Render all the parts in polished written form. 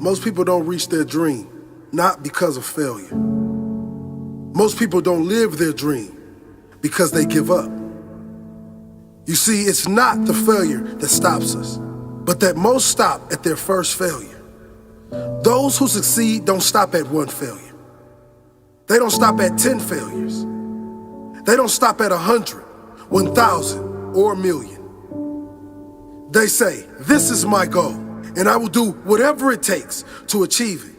Most people don't reach their dream, not because of failure. Most people don't live their dream because they give up. You see, it's not the failure that stops us, but that most stop at their first failure. Those who succeed don't stop at one failure. They don't stop at 10 failures. They don't stop at 100, 1,000, or 1,000,000. They say, this is my goal, and I will do whatever it takes to achieve it.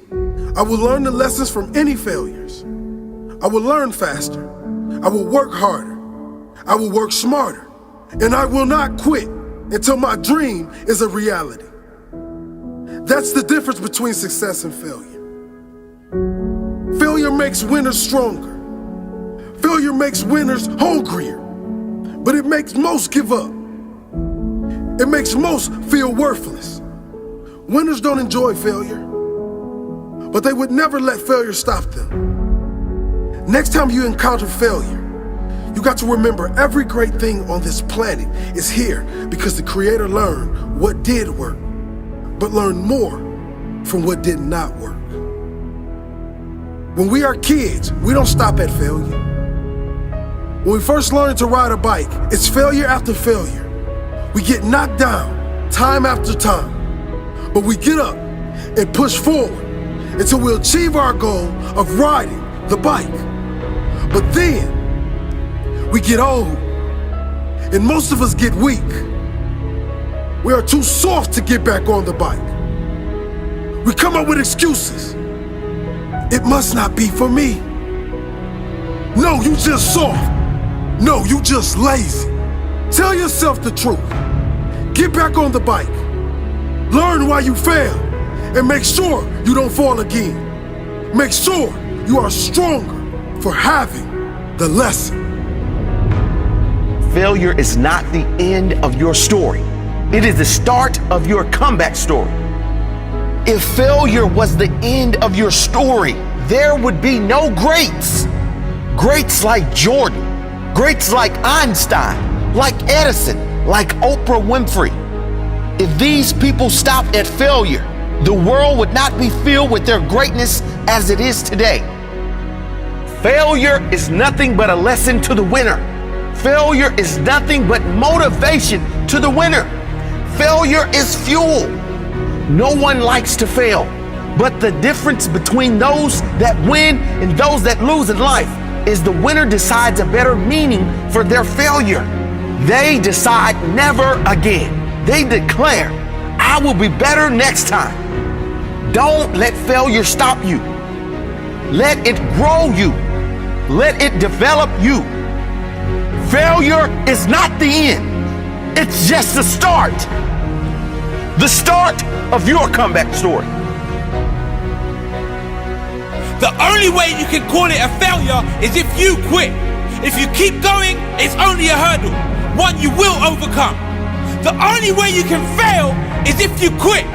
I will learn the lessons from any failures. I will learn faster. I will work harder. I will work smarter. And I will not quit until my dream is a reality. That's the difference between success and failure. Failure makes winners stronger. Failure makes winners hungrier. But it makes most give up. It makes most feel worthless. Winners don't enjoy failure, but they would never let failure stop them. Next time you encounter failure, you got to remember every great thing on this planet is here because the Creator learned what did work, but learned more from what did not work. When we are kids, we don't stop at failure. When we first learn to ride a bike, it's failure after failure. We get knocked down time after time, but we get up and push forward until we achieve our goal of riding the bike. But then we get old, and most of us get weak. We are too soft to get back on the bike. We come up with excuses. It must not be for me. No, you just soft. No, you just lazy. Tell yourself the truth. Get back on the bike. Learn why you failed, and make sure you don't fall again. Make sure you are stronger for having the lesson. Failure is not the end of your story. It is the start of your comeback story. If failure was the end of your story, there would be no greats. Greats like Jordan, greats like Einstein, like Edison, like Oprah Winfrey. If these people stopped at failure, the world would not be filled with their greatness as it is today. Failure is nothing but a lesson to the winner. Failure is nothing but motivation to the winner. Failure is fuel. No one likes to fail, but the difference between those that win and those that lose in life is the winner decides a better meaning for their failure. They decide never again. They declare, I will be better next time. Don't let failure stop you. Let it grow you. Let it develop you. Failure is not the end. It's just the start. The start of your comeback story. The only way you can call it a failure is if you quit. If you keep going, it's only a hurdle, one you will overcome. The only way you can fail is if you quit.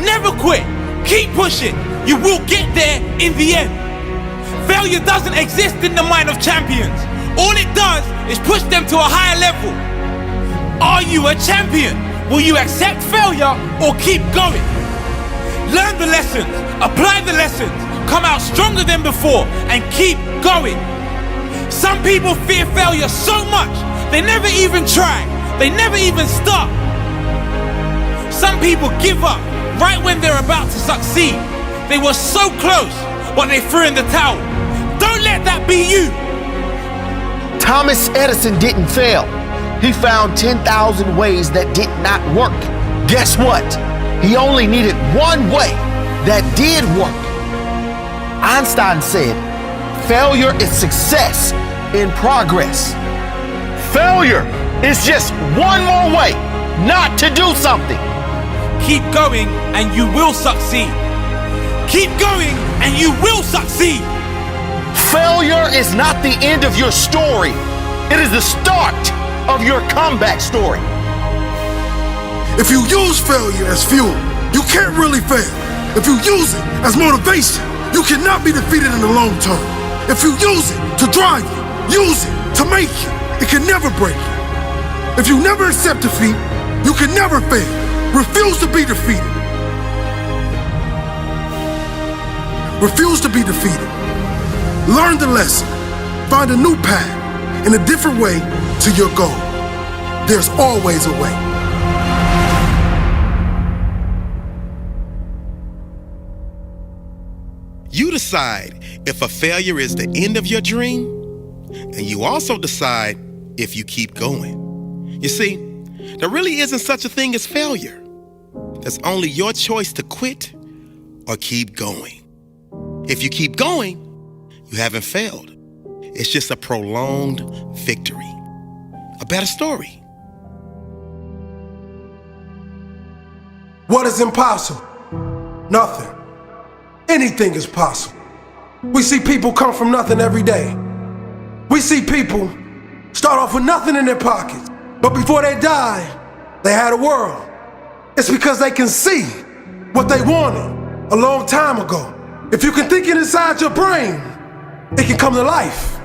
Never quit. Keep pushing. You will get there in the end. Failure doesn't exist in the mind of champions. All it does is push them to a higher level. Are you a champion? Will you accept failure or keep going? Learn the lessons, apply the lessons, come out stronger than before, and keep going. Some people fear failure so much, they never even try. They never even start. Some people give up right when they're about to succeed. They were so close, but they threw in the towel. Don't let that be you. Thomas Edison didn't fail. He found 10,000 ways that did not work. Guess what? He only needed one way that did work. Einstein said, failure is success in progress. Failure is just one more way not to do something. Keep going and you will succeed. Keep going and you will succeed. Failure is not the end of your story. It is the start of your comeback story. If you use failure as fuel, you can't really fail. If you use it as motivation, you cannot be defeated in the long term. If you use it to drive you, use it to make you, it can never break you. If you never accept defeat, you can never fail. Refuse to be defeated. Refuse to be defeated. Learn the lesson. Find a new path and a different way to your goal. There's always a way. You decide if a failure is the end of your dream, and you also decide if you keep going. You see, there really isn't such a thing as failure. There's only your choice to quit or keep going. If you keep going, you haven't failed. It's just a prolonged victory. A better story. What is impossible? Nothing. Anything is possible. We see people come from nothing every day. We see people start off with nothing in their pockets, but before they die, they had a world. It's because they can see what they wanted a long time ago. If you can think it inside your brain, it can come to life.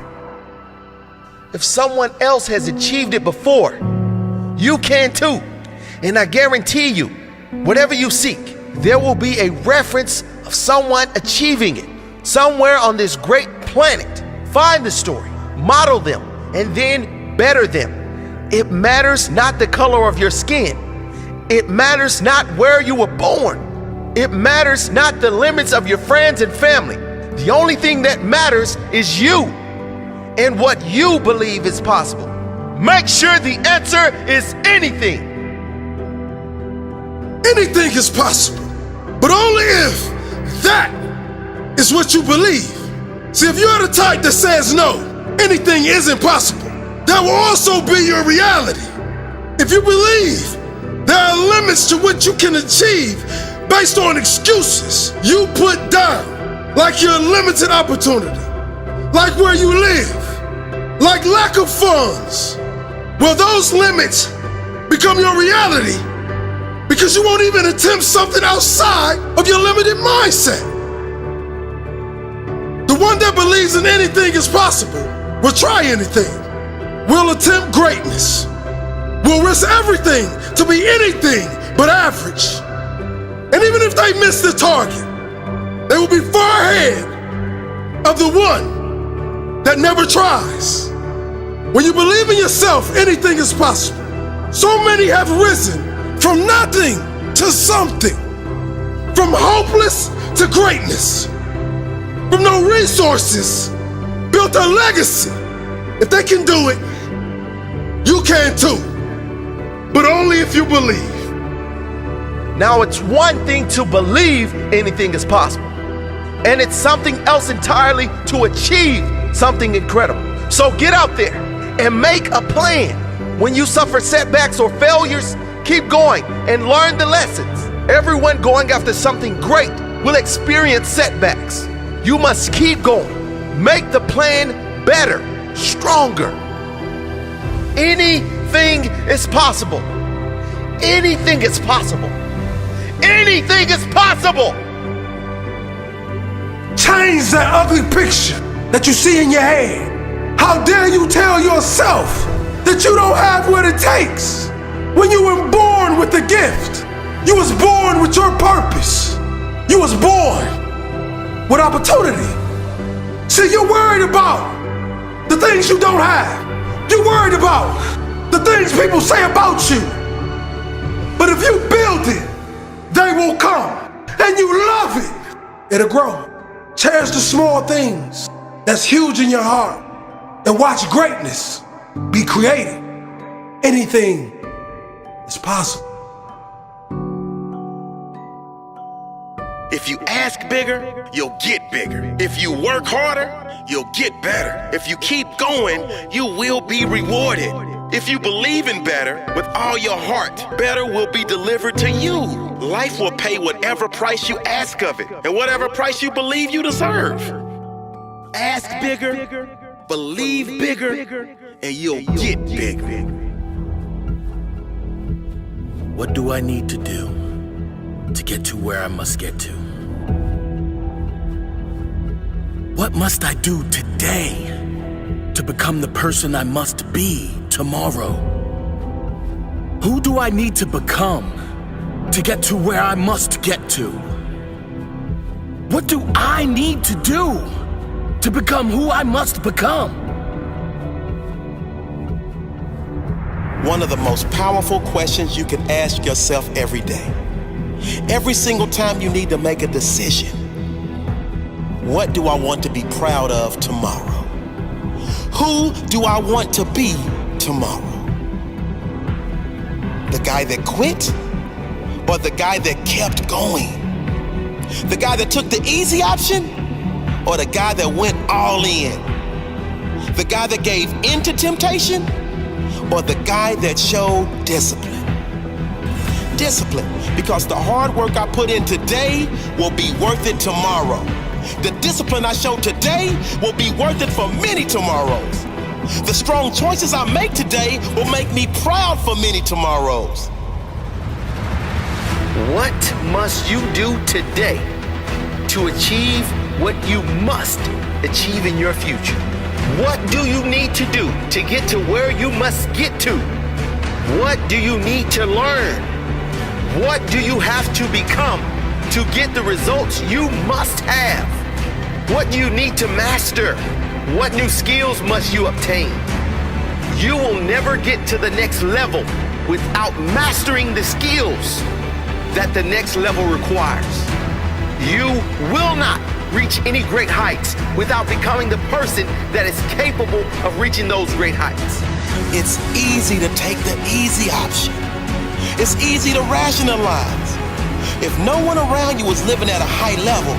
If someone else has achieved it before, you can too. And I guarantee you, whatever you seek, there will be a reference of someone achieving it somewhere on this great planet. Find the story, model them, and then better them. It matters not the color of your skin. It matters not where you were born. It matters not the limits of your friends and family. The only thing that matters is you and what you believe is possible. Make sure the answer is anything. Anything is possible, but only if that is what you believe. See, if you're the type that says no, anything isn't possible, that will also be your reality. If you believe there are limits to what you can achieve based on excuses you put down, like your limited opportunity, like where you live, like lack of funds, well, those limits become your reality because you won't even attempt something outside of your limited mindset. The one that believes in anything is possible will try anything, will attempt greatness, will risk everything to be anything but average. And even if they miss the target, they will be far ahead of the one that never tries. When you believe in yourself, anything is possible. So many have risen from nothing to something, from hopeless to greatness, from no resources, built a legacy. If they can do it, you can too, but only if you believe. Now, it's one thing to believe anything is possible, and it's something else entirely to achieve something incredible. So get out there and make a plan. When you suffer setbacks or failures, keep going and learn the lessons. Everyone going after something great will experience setbacks. You must keep going. Make the plan better, stronger. Anything is possible. Anything is possible. Anything is possible. Change that ugly picture that you see in your head. How dare you tell yourself that you don't have what it takes when you were born with the gift. You was born with your purpose. You was born with opportunity. See, you're worried about the things you don't have. You're worried about the things people say about you. But if you build it, they will come. And you love it, it'll grow. Cherish the small things that's huge in your heart and watch greatness be created. Anything is possible. If you ask bigger, you'll get bigger. If you work harder, you'll get better. If you keep going, you will be rewarded. If you believe in better with all your heart, better will be delivered to you. Life will pay whatever price you ask of it and whatever price you believe you deserve. Ask bigger, believe bigger, and you'll get bigger. What do I need to do to get to where I must get to? What must I do today to become the person I must be tomorrow? Who do I need to become to get to where I must get to? What do I need to do to become who I must become? One of the most powerful questions you can ask yourself every day. Every single time you need to make a decision. What do I want to be proud of tomorrow? Who do I want to be tomorrow? The guy that quit or the guy that kept going? The guy that took the easy option or the guy that went all in? The guy that gave in to temptation or the guy that showed discipline? Discipline, because the hard work I put in today will be worth it tomorrow. The discipline I show today will be worth it for many tomorrows. The strong choices I make today will make me proud for many tomorrows. What must you do today to achieve what you must achieve in your future? What do you need to do to get to where you must get to? What do you need to learn? What do you have to become to get the results you must have? What do you need to master? What new skills must you obtain? You will never get to the next level without mastering the skills that the next level requires. You will not reach any great heights without becoming the person that is capable of reaching those great heights. It's easy to take the easy option. It's easy to rationalize. If no one around you is living at a high level,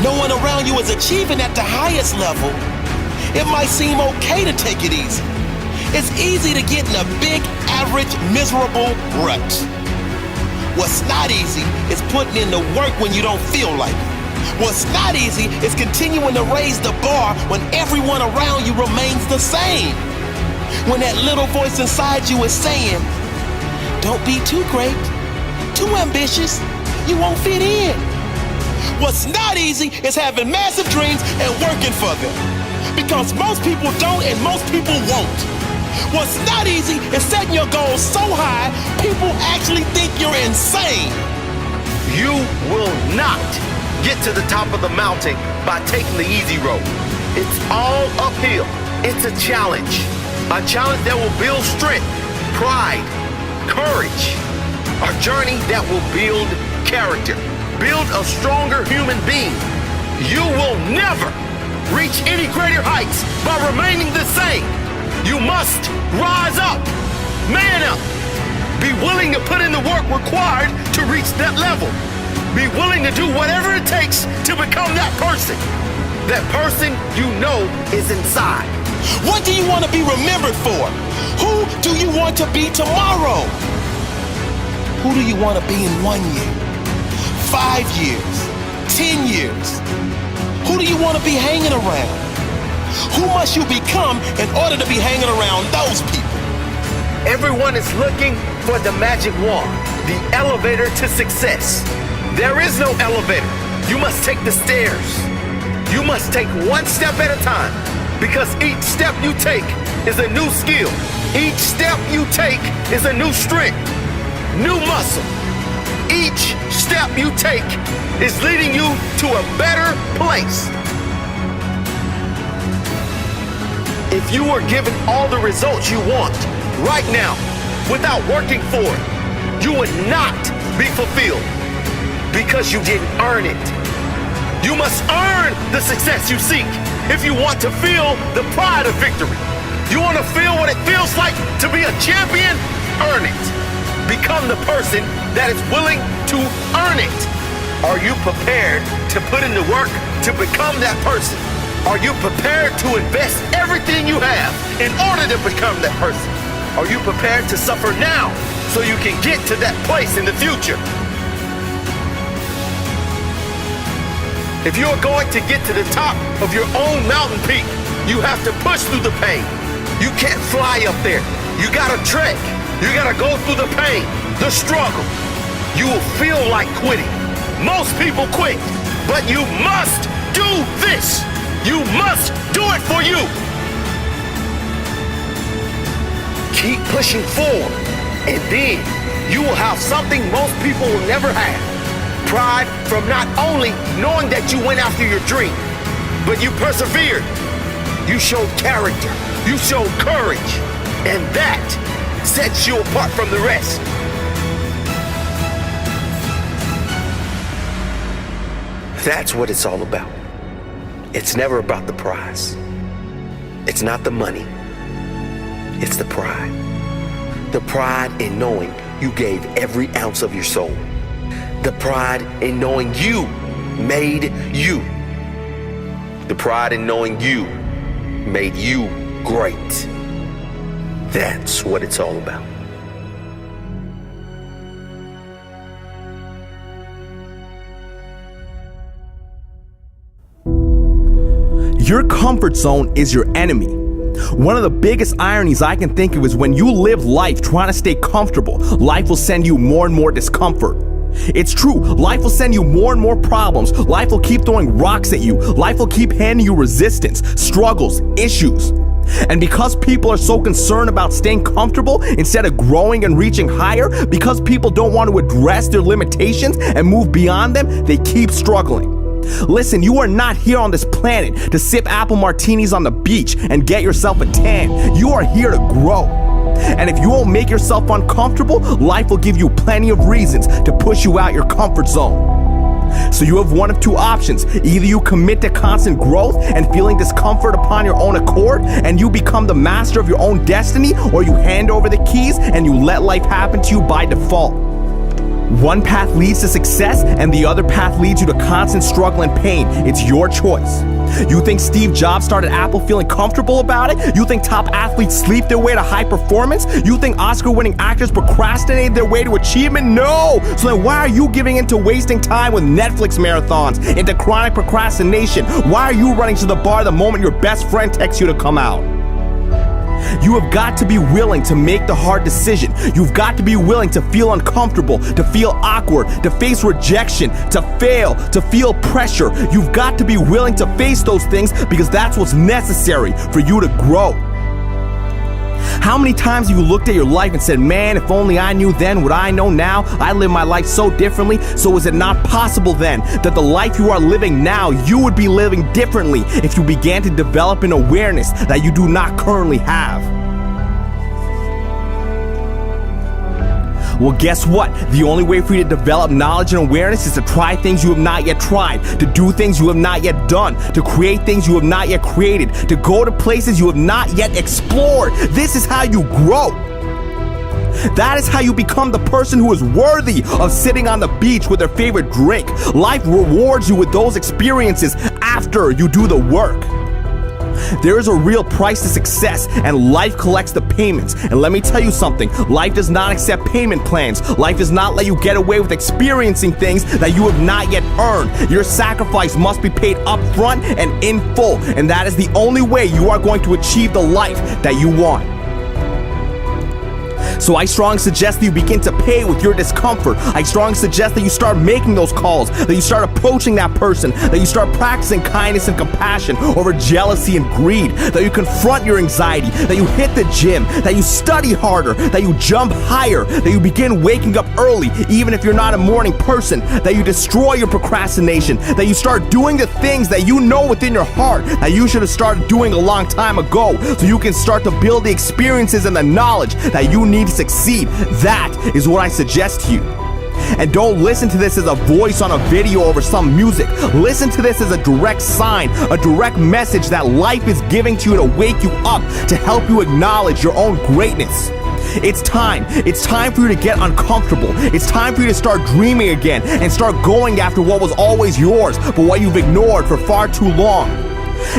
no one around you is achieving at the highest level, it might seem okay to take it easy. It's easy to get in a big, average, miserable rut. What's not easy is putting in the work when you don't feel like it. What's not easy is continuing to raise the bar when everyone around you remains the same. When that little voice inside you is saying, don't be too great, too ambitious, you won't fit in. What's not easy is having massive dreams and working for them. Because most people don't and most people won't. What's not easy is setting your goals so high, people actually think you're insane. You will not get to the top of the mountain by taking the easy road. It's all uphill. It's a challenge that will build strength, pride, courage, a journey that will build character, build a stronger human being. You will never reach any greater heights by remaining the same. You must rise up, man up, be willing to put in the work required to reach that level. Be willing to do whatever it takes to become that person you know is inside. What do you want to be remembered for? Who do you want to be tomorrow? Who do you want to be in 1 year, 5 years, 10 years? Who do you want to be hanging around? Who must you become in order to be hanging around those people? Everyone is looking for the magic wand, the elevator to success. There is no elevator. You must take the stairs. You must take one step at a time, because each step you take is a new skill. Each step you take is a new strength, new muscle. Each step you take is leading you to a better place. If you were given all the results you want right now without working for it, you would not be fulfilled because you didn't earn it. You must earn the success you seek if you want to feel the pride of victory. You want to feel what it feels like to be a champion? Earn it. Become the person that is willing to earn it. Are you prepared to put in the work to become that person? Are you prepared to invest everything you have in order to become that person? Are you prepared to suffer now so you can get to that place in the future? If you're going to get to the top of your own mountain peak, you have to push through the pain. You can't fly up there. You gotta trek. You gotta go through the pain, the struggle. You will feel like quitting. Most people quit, but you must do this. You must do it for you. Keep pushing forward, and then you will have something most people will never have. pride from not only knowing that you went after your dream, but you persevered. You showed character. You showed courage. And that sets you apart from the rest. That's what it's all about. It's never about the prize. It's not the money. It's the pride. The pride in knowing you gave every ounce of your soul. The pride in knowing you made you. The pride in knowing you made you great. That's what it's all about. Your comfort zone is your enemy. One of the biggest ironies I can think of is when you live life trying to stay comfortable, life will send you more and more discomfort. It's true, life will send you more and more problems. Life will keep throwing rocks at you. Life will keep handing you resistance, struggles, issues. And because people are so concerned about staying comfortable instead of growing and reaching higher, because people don't want to address their limitations and move beyond them, they keep struggling. Listen, you are not here on this planet to sip apple martinis on the beach and get yourself a tan. You are here to grow. And if you won't make yourself uncomfortable, life will give you plenty of reasons to push you out your comfort zone. So you have one of two options. Either you commit to constant growth and feeling discomfort upon your own accord, and you become the master of your own destiny, or you hand over the keys and you let life happen to you by default. One path leads to success and the other path leads you to constant struggle and pain. It's your choice. You think Steve Jobs started Apple feeling comfortable about it? You think top athletes sleep their way to high performance? You think Oscar-winning actors procrastinate their way to achievement? No! So then why are you giving into wasting time with Netflix marathons, into chronic procrastination? Why are you running to the bar the moment your best friend texts you to come out? You have got to be willing to make the hard decision. You've got to be willing to feel uncomfortable, to feel awkward, to face rejection, to fail, to feel pressure. You've got to be willing to face those things because that's what's necessary for you to grow. How many times have you looked at your life and said, man, if only I knew then what I know now, I live my life so differently, so is it not possible then that the life you are living now, you would be living differently if you began to develop an awareness that you do not currently have? Well, guess what? The only way for you to develop knowledge and awareness is to try things you have not yet tried, to do things you have not yet done, to create things you have not yet created, to go to places you have not yet explored. This is how you grow. That is how you become the person who is worthy of sitting on the beach with their favorite drink. Life rewards you with those experiences after you do the work. There is a real price to success, and life collects the payments. And let me tell you something, life does not accept payment plans. Life does not let you get away with experiencing things that you have not yet earned. Your sacrifice must be paid up front and in full, and that is the only way you are going to achieve the life that you want. So I strongly suggest that you begin to pay with your discomfort. I strongly suggest that you start making those calls, that you start approaching that person, that you start practicing kindness and compassion over jealousy and greed, that you confront your anxiety, that you hit the gym, that you study harder, that you jump higher, that you begin waking up early, even if you're not a morning person, that you destroy your procrastination, that you start doing the things that you know within your heart that you should have started doing a long time ago, so you can start to build the experiences and the knowledge that you need to succeed. That is what I suggest to you. And don't listen to this as a voice on a video over some music. Listen to this as a direct sign, a direct message that life is giving to you to wake you up, to help you acknowledge your own greatness. It's time. It's time for you to get uncomfortable. It's time for you to start dreaming again and start going after what was always yours, but what you've ignored for far too long.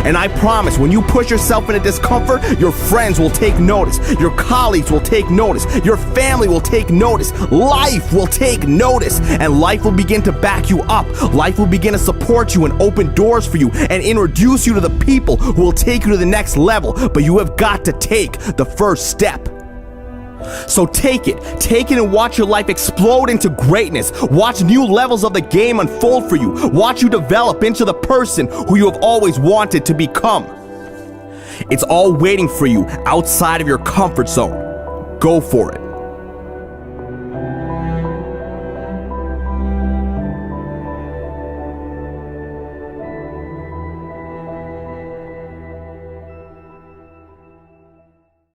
And I promise, when you push yourself into discomfort, your friends will take notice, your colleagues will take notice, your family will take notice, life will take notice, and life will begin to back you up. Life will begin to support you and open doors for you and introduce you to the people who will take you to the next level, but you have got to take the first step. So take it and watch your life explode into greatness. Watch new levels of the game unfold for you. Watch you develop into the person who you have always wanted to become. It's all waiting for you outside of your comfort zone. Go for it.